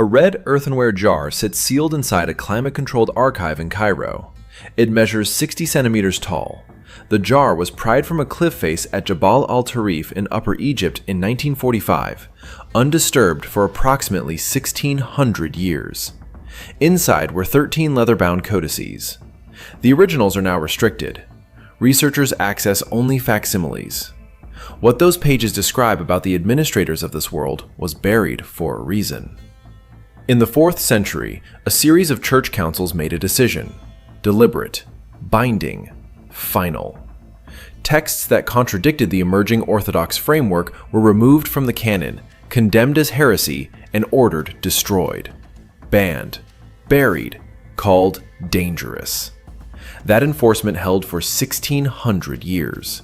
A red earthenware jar sits sealed inside a climate-controlled archive in Cairo. It measures 60 centimeters tall. The jar was pried from a cliff face at Jabal al-Tarif in Upper Egypt in 1945, undisturbed for approximately 1,600 years. Inside were 13 leather-bound codices. The originals are now restricted. Researchers access only facsimiles. What those pages describe about the administrators of this world was buried for a reason. In the 4th century, a series of church councils made a decision: deliberate, binding, final. Texts that contradicted the emerging Orthodox framework were removed from the canon, condemned as heresy, and ordered destroyed. Banned, buried, called dangerous. That enforcement held for 1,600 years.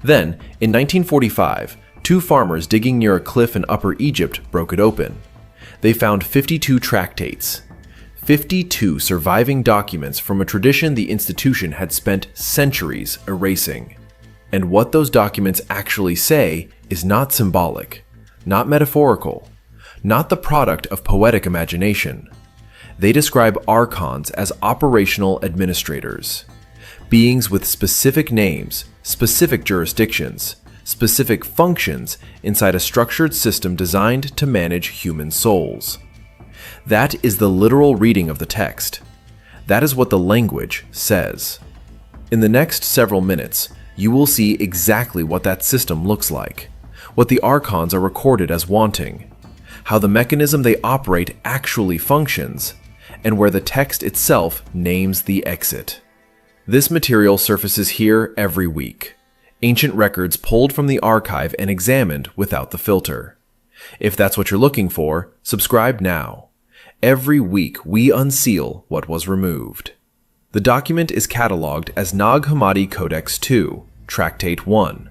Then, in 1945, 2 farmers digging near a cliff in Upper Egypt broke it open. They found 52 tractates, 52 surviving documents from a tradition the institution had spent centuries erasing. And what those documents actually say is not symbolic, not metaphorical, not the product of poetic imagination. They describe Archons as operational administrators, beings with specific names, specific jurisdictions, specific functions inside a structured system designed to manage human souls. That is the literal reading of the text. That is what the language says. In the next several minutes, you will see exactly what that system looks like, what the Archons are recorded as wanting, how the mechanism they operate actually functions, and where the text itself names the exit. This material surfaces here every week. Ancient records pulled from the archive and examined without the filter. If that's what you're looking for, subscribe now. Every week we unseal what was removed. The document is cataloged as Nag Hammadi Codex II, Tractate 1,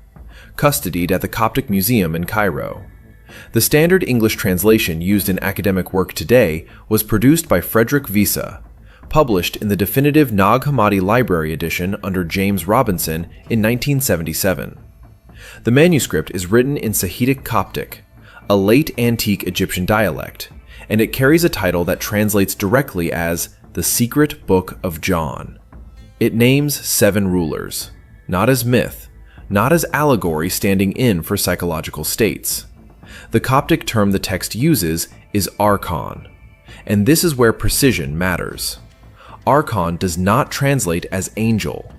custodied at the Coptic Museum in Cairo. The standard English translation used in academic work today was produced by Frederick Visa, published in the definitive Nag Hammadi Library edition under James Robinson in 1977. The manuscript is written in Sahidic Coptic, a late antique Egyptian dialect, and it carries a title that translates directly as The Secret Book of John. It names 7 rulers, not as myth, not as allegory standing in for psychological states. The Coptic term the text uses is Archon, and this is where precision matters. Archon does not translate as angel.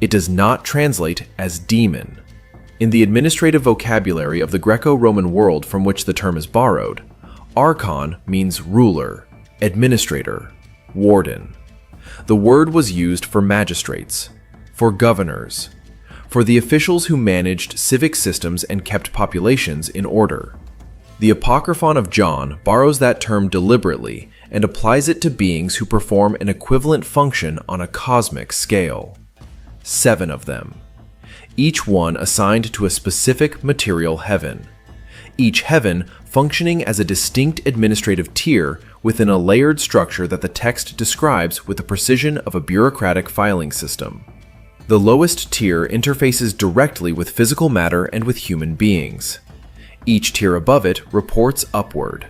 It does not translate as demon. In the administrative vocabulary of the Greco-Roman world from which the term is borrowed, Archon means ruler, administrator, warden. The word was used for magistrates, for governors, for the officials who managed civic systems and kept populations in order. The Apocryphon of John borrows that term deliberately and applies it to beings who perform an equivalent function on a cosmic scale. 7 of them, each one assigned to a specific material heaven, each heaven functioning as a distinct administrative tier within a layered structure that the text describes with the precision of a bureaucratic filing system. The lowest tier interfaces directly with physical matter and with human beings. Each tier above it reports upward.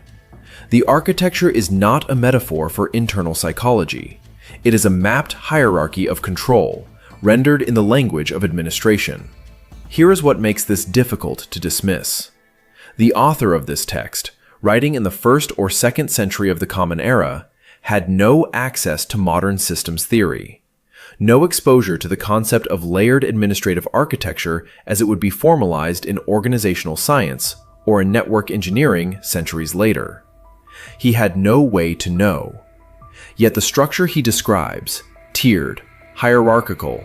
The architecture is not a metaphor for internal psychology. It is a mapped hierarchy of control, rendered in the language of administration. Here is what makes this difficult to dismiss. The author of this text, writing in the 1st or 2nd century of the Common Era, had no access to modern systems theory, no exposure to the concept of layered administrative architecture as it would be formalized in organizational science or in network engineering centuries later. He had no way to know. Yet the structure he describes, tiered, hierarchical,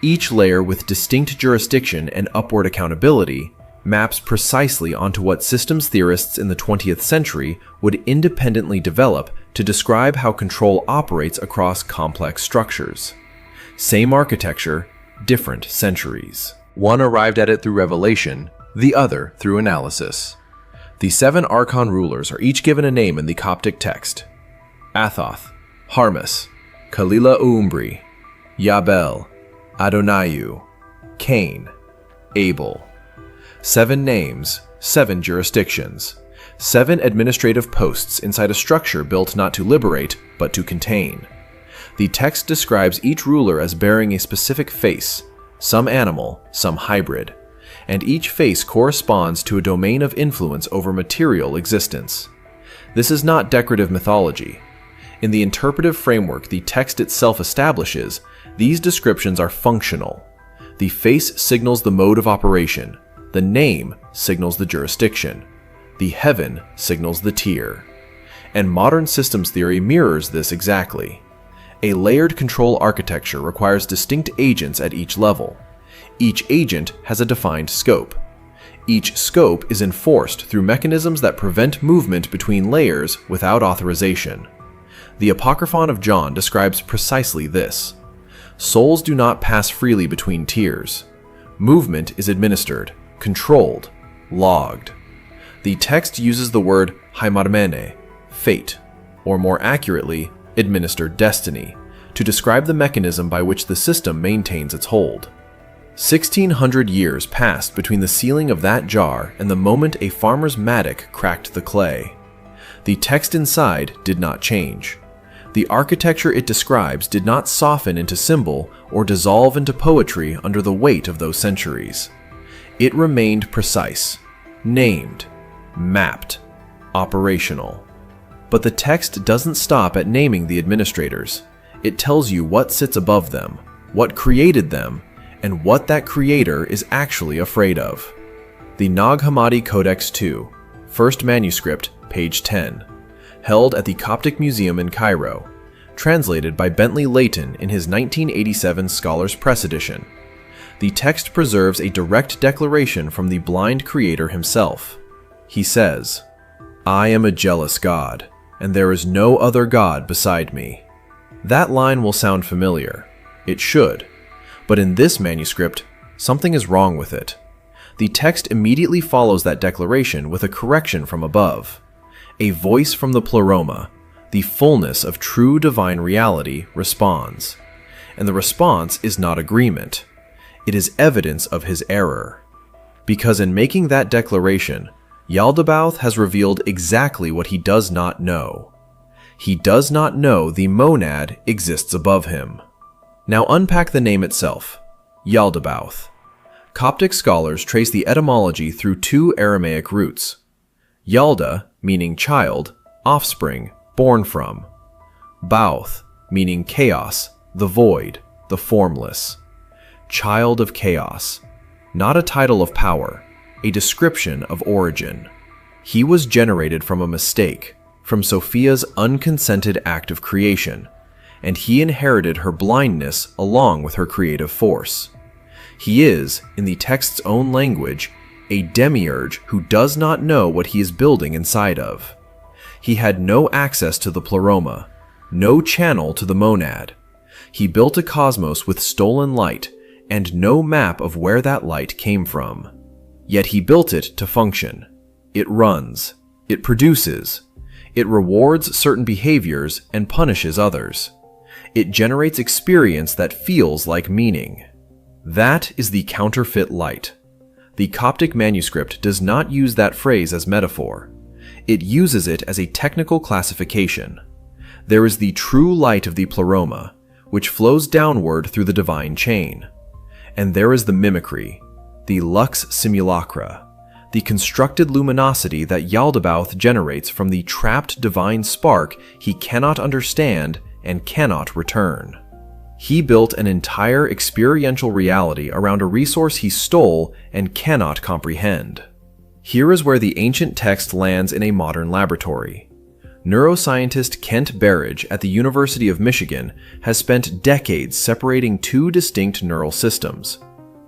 each layer with distinct jurisdiction and upward accountability, maps precisely onto what systems theorists in the 20th century would independently develop to describe how control operates across complex structures. Same architecture, different centuries. One arrived at it through revelation, the other through analysis. The 7 Archon rulers are each given a name in the Coptic text: Athoth, Harmas, Kalila Uumbri, Yabel, Adoniyu, Cain, Abel. 7 names, 7 jurisdictions, 7 administrative posts inside a structure built not to liberate, but to contain. The text describes each ruler as bearing a specific face, some animal, some hybrid, and each face corresponds to a domain of influence over material existence. This is not decorative mythology. In the interpretive framework the text itself establishes, these descriptions are functional. The face signals the mode of operation, the name signals the jurisdiction, the heaven signals the tier. And modern systems theory mirrors this exactly. A layered control architecture requires distinct agents at each level. Each agent has a defined scope. Each scope is enforced through mechanisms that prevent movement between layers without authorization. The Apocryphon of John describes precisely this. Souls do not pass freely between tiers. Movement is administered, controlled, logged. The text uses the word haimarmene, fate, or more accurately, administered destiny, to describe the mechanism by which the system maintains its hold. 1,600 years passed between the sealing of that jar and the moment a farmer's mattock cracked the clay. The text inside did not change. The architecture it describes did not soften into symbol or dissolve into poetry under the weight of those centuries. It remained precise, named, mapped, operational. But the text doesn't stop at naming the administrators. It tells you what sits above them, what created them, and what that creator is actually afraid of. The Nag Hammadi Codex II, first manuscript, page 10, held at the Coptic Museum in Cairo, translated by Bentley Layton in his 1987 Scholars Press edition. The text preserves a direct declaration from the blind creator himself. He says, "I am a jealous God, and there is no other God beside me." That line will sound familiar. It should. But in this manuscript, something is wrong with it. The text immediately follows that declaration with a correction from above. A voice from the pleroma, the fullness of true divine reality, responds. And the response is not agreement. It is evidence of his error. Because in making that declaration, Yaldabaoth has revealed exactly what he does not know. He does not know the monad exists above him. Now unpack the name itself, Yaldabaoth. Coptic scholars trace the etymology through 2 Aramaic roots. Yalda, meaning child, offspring, born from. Baoth, meaning chaos, the void, the formless. Child of chaos, not a title of power, a description of origin. He was generated from a mistake, from Sophia's unconsented act of creation, and he inherited her blindness along with her creative force. He is, in the text's own language, a demiurge who does not know what he is building inside of. He had no access to the pleroma, no channel to the monad. He built a cosmos with stolen light and no map of where that light came from. Yet he built it to function. It runs. It produces. It rewards certain behaviors and punishes others. It generates experience that feels like meaning. That is the counterfeit light. The Coptic manuscript does not use that phrase as metaphor. It uses it as a technical classification. There is the true light of the pleroma, which flows downward through the divine chain. And there is the mimicry, the lux simulacra, the constructed luminosity that Yaldabaoth generates from the trapped divine spark he cannot understand and cannot return. He built an entire experiential reality around a resource he stole and cannot comprehend. Here is where the ancient text lands in a modern laboratory. Neuroscientist Kent Berridge at the University of Michigan has spent decades separating 2 distinct neural systems,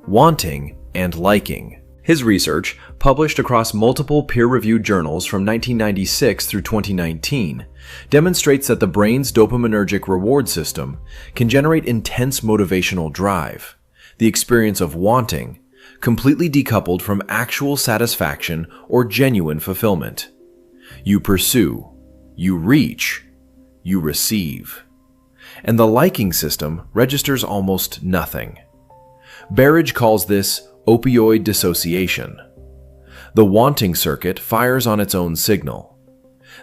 wanting and liking. His research, published across multiple peer-reviewed journals from 1996 through 2019, demonstrates that the brain's dopaminergic reward system can generate intense motivational drive, the experience of wanting, completely decoupled from actual satisfaction or genuine fulfillment. You pursue, you reach, you receive. And the liking system registers almost nothing. Berridge calls this opioid dissociation. The wanting circuit fires on its own signal.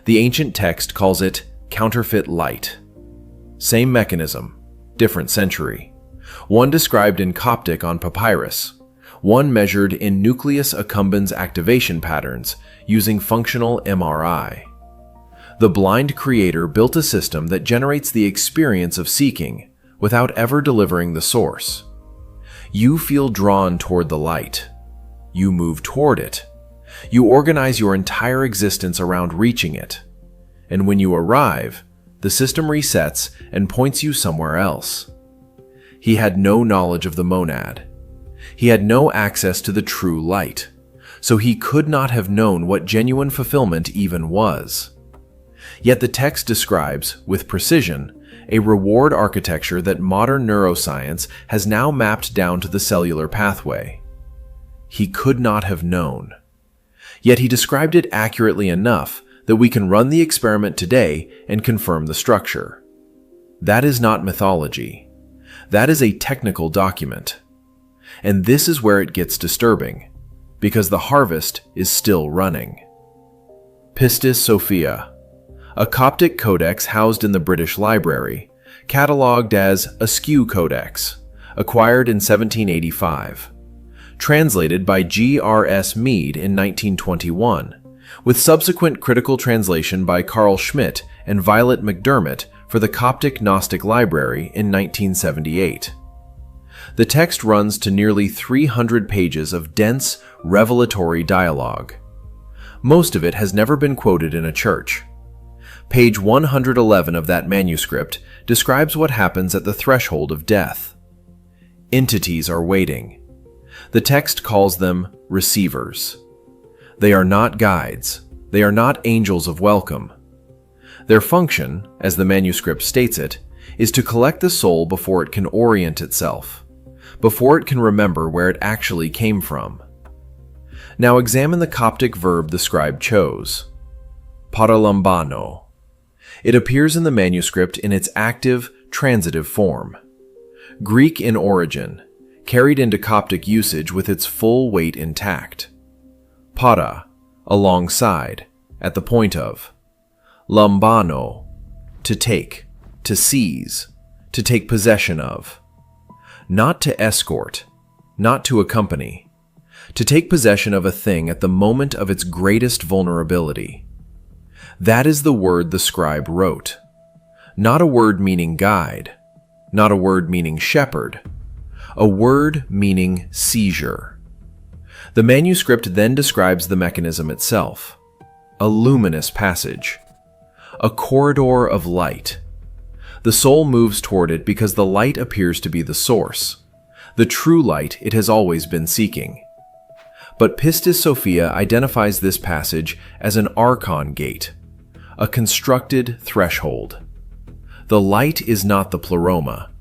The ancient text calls it counterfeit light. Same mechanism, different century. One described in Coptic on papyrus, one measured in nucleus accumbens activation patterns using functional MRI. The blind creator built a system that generates the experience of seeking without ever delivering the source. You feel drawn toward the light. You move toward it. You organize your entire existence around reaching it. And when you arrive, the system resets and points you somewhere else. He had no knowledge of the monad. He had no access to the true light, so he could not have known what genuine fulfillment even was. Yet the text describes, with precision, a reward architecture that modern neuroscience has now mapped down to the cellular pathway. He could not have known. Yet he described it accurately enough that we can run the experiment today and confirm the structure. That is not mythology. That is a technical document. And this is where it gets disturbing, because the harvest is still running. Pistis Sophia, a Coptic codex housed in the British Library, catalogued as Askew Codex, acquired in 1785. Translated by G.R.S. Mead in 1921, with subsequent critical translation by Carl Schmidt and Violet McDermott for the Coptic Gnostic Library in 1978. The text runs to nearly 300 pages of dense, revelatory dialogue. Most of it has never been quoted in a church. Page 111 of that manuscript describes what happens at the threshold of death. Entities are waiting. The text calls them receivers. They are not guides. They are not angels of welcome. Their function, as the manuscript states it, is to collect the soul before it can orient itself, before it can remember where it actually came from. Now examine the Coptic verb the scribe chose, paralambano. It appears in the manuscript in its active, transitive form. Greek in origin, carried into Coptic usage with its full weight intact. Para, alongside, at the point of. Lambano, to take, to seize, to take possession of. Not to escort, not to accompany. To take possession of a thing at the moment of its greatest vulnerability. That is the word the scribe wrote. Not a word meaning guide, not a word meaning shepherd, a word meaning seizure. The manuscript then describes the mechanism itself. A luminous passage. A corridor of light. The soul moves toward it because the light appears to be the source, the true light it has always been seeking. But Pistis Sophia identifies this passage as an Archon gate, a constructed threshold. The light is not the pleroma.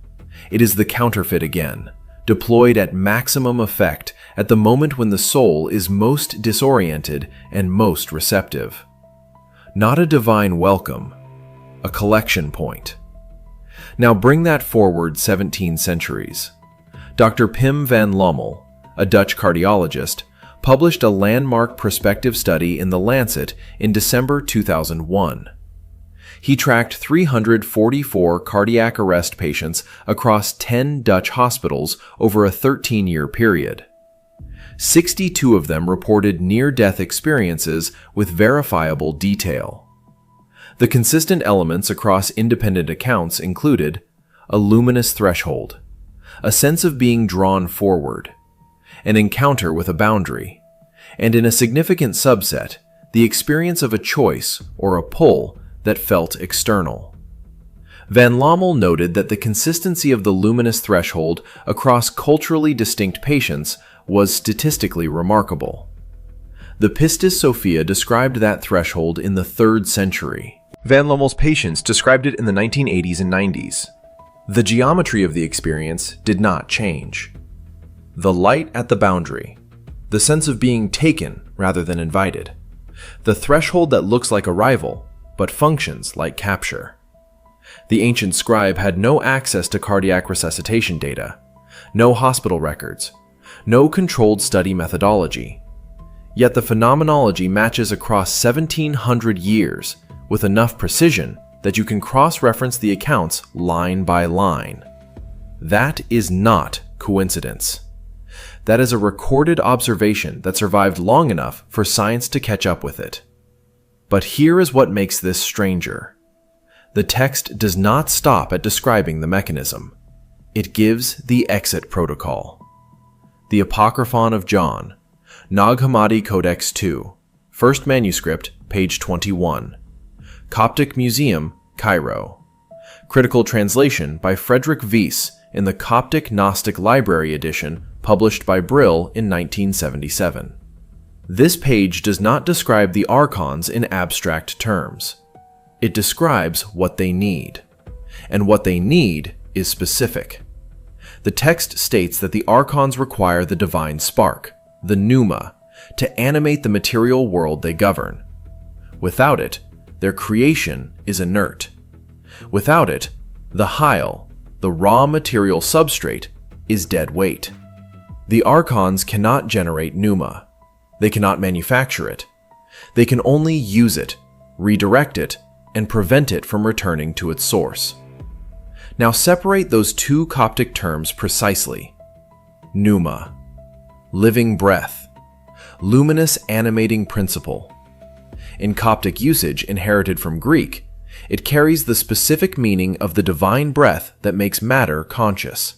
It is the counterfeit again, deployed at maximum effect at the moment when the soul is most disoriented and most receptive. Not a divine welcome, a collection point. Now bring that forward 17 centuries. Dr. Pim van Lommel, a Dutch cardiologist, published a landmark prospective study in The Lancet in December 2001. He tracked 344 cardiac arrest patients across 10 Dutch hospitals over a 13-year period. 62 of them reported near-death experiences with verifiable detail. The consistent elements across independent accounts included a luminous threshold, a sense of being drawn forward, an encounter with a boundary, and in a significant subset, the experience of a choice or a pull that felt external. Van Lommel noted that the consistency of the luminous threshold across culturally distinct patients was statistically remarkable. The Pistis Sophia described that threshold in the 3rd century. Van Lommel's patients described it in the 1980s and 90s. The geometry of the experience did not change. The light at the boundary, the sense of being taken rather than invited, the threshold that looks like arrival but functions like capture. The ancient scribe had no access to cardiac resuscitation data, no hospital records, no controlled study methodology. Yet the phenomenology matches across 1,700 years with enough precision that you can cross-reference the accounts line by line. That is not coincidence. That is a recorded observation that survived long enough for science to catch up with it. But here is what makes this stranger. The text does not stop at describing the mechanism. It gives the exit protocol. The Apocryphon of John, Nag Hammadi Codex II, First Manuscript, page 21. Coptic Museum, Cairo. Critical translation by Frederick Wiese in the Coptic Gnostic Library edition published by Brill in 1977. This page does not describe the Archons in abstract terms. It describes what they need. And what they need is specific. The text states that the Archons require the divine spark, the pneuma, to animate the material world they govern. Without it, their creation is inert. Without it, the hyle, the raw material substrate, is dead weight. The Archons cannot generate pneuma. They cannot manufacture it. They can only use it, redirect it, and prevent it from returning to its source. Now separate those two Coptic terms precisely. Pneuma, living breath, luminous animating principle. In Coptic usage inherited from Greek, it carries the specific meaning of the divine breath that makes matter conscious.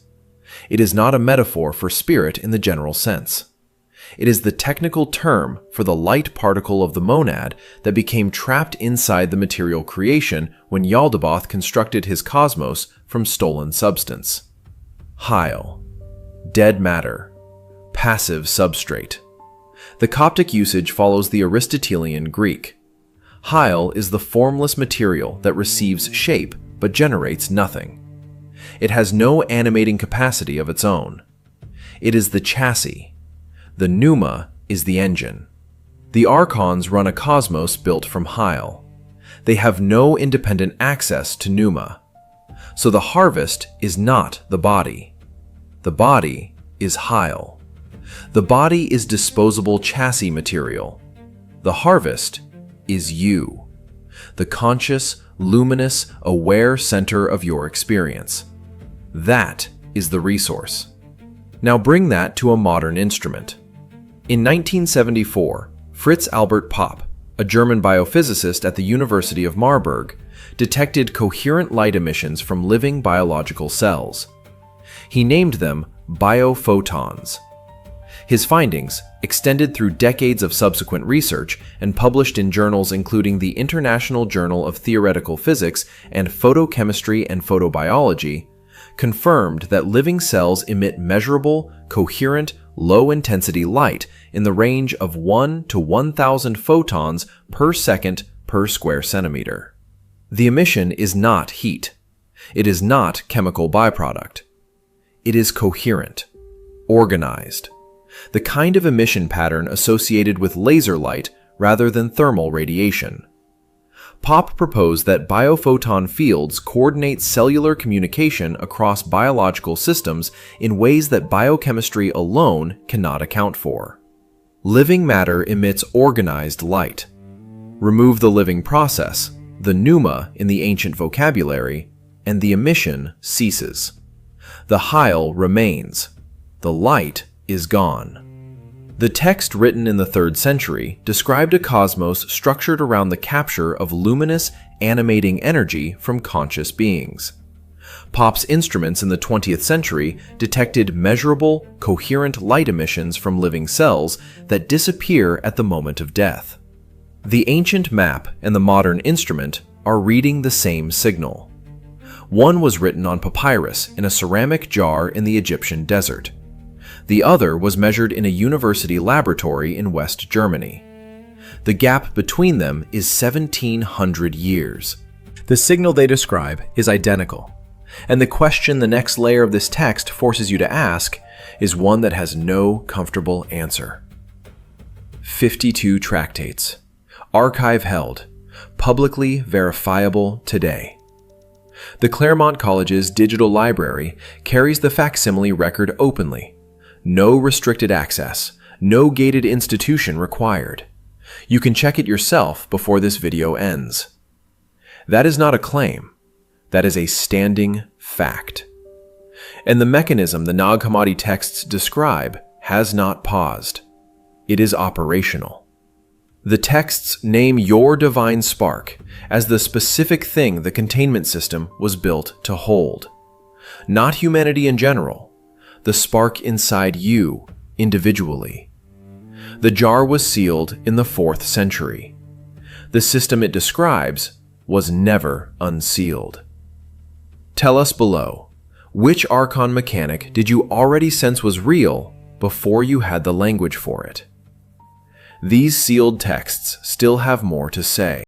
It is not a metaphor for spirit in the general sense. It is the technical term for the light particle of the monad that became trapped inside the material creation when Yaldabaoth constructed his cosmos from stolen substance. Hyle, dead matter, passive substrate. The Coptic usage follows the Aristotelian Greek. Hyle is the formless material that receives shape but generates nothing. It has no animating capacity of its own. It is the chassis. The pneuma is the engine. The Archons run a cosmos built from hyle. They have no independent access to pneuma. So the harvest is not the body. The body is hyle. The body is disposable chassis material. The harvest is you, the conscious, luminous, aware center of your experience. That is the resource. Now bring that to a modern instrument. In 1974, Fritz Albert Popp, a German biophysicist at the University of Marburg, detected coherent light emissions from living biological cells. He named them biophotons. His findings, extended through decades of subsequent research and published in journals including the International Journal of Theoretical Physics and Photochemistry and Photobiology, confirmed that living cells emit measurable, coherent, low-intensity light in the range of 1 to 1,000 photons per second per square centimeter. The emission is not heat. It is not chemical byproduct. It is coherent, organized, the kind of emission pattern associated with laser light rather than thermal radiation. Popp proposed that biophoton fields coordinate cellular communication across biological systems in ways that biochemistry alone cannot account for. Living matter emits organized light. Remove the living process, the pneuma in the ancient vocabulary, and the emission ceases. The hyle remains. The light is gone. The text written in the 3rd century described a cosmos structured around the capture of luminous, animating energy from conscious beings. Popp's instruments in the 20th century detected measurable, coherent light emissions from living cells that disappear at the moment of death. The ancient map and the modern instrument are reading the same signal. One was written on papyrus in a ceramic jar in the Egyptian desert. The other was measured in a university laboratory in West Germany. The gap between them is 1,700 years. The signal they describe is identical, and the question the next layer of this text forces you to ask is one that has no comfortable answer. 52 tractates. Archive held. Publicly verifiable today. The Claremont College's digital library carries the facsimile record openly. No restricted access, No gated institution required. You can check it yourself before this video ends. That is not a claim. That is a standing fact. And the mechanism the Nag Hammadi texts describe has not paused. It is operational. The texts name your divine spark as the specific thing the containment system was built to hold. Not humanity in general, the spark inside you individually. The jar was sealed in the 4th century. The system it describes was never unsealed. Tell us below, which Archon mechanic did you already sense was real before you had the language for it? These sealed texts still have more to say.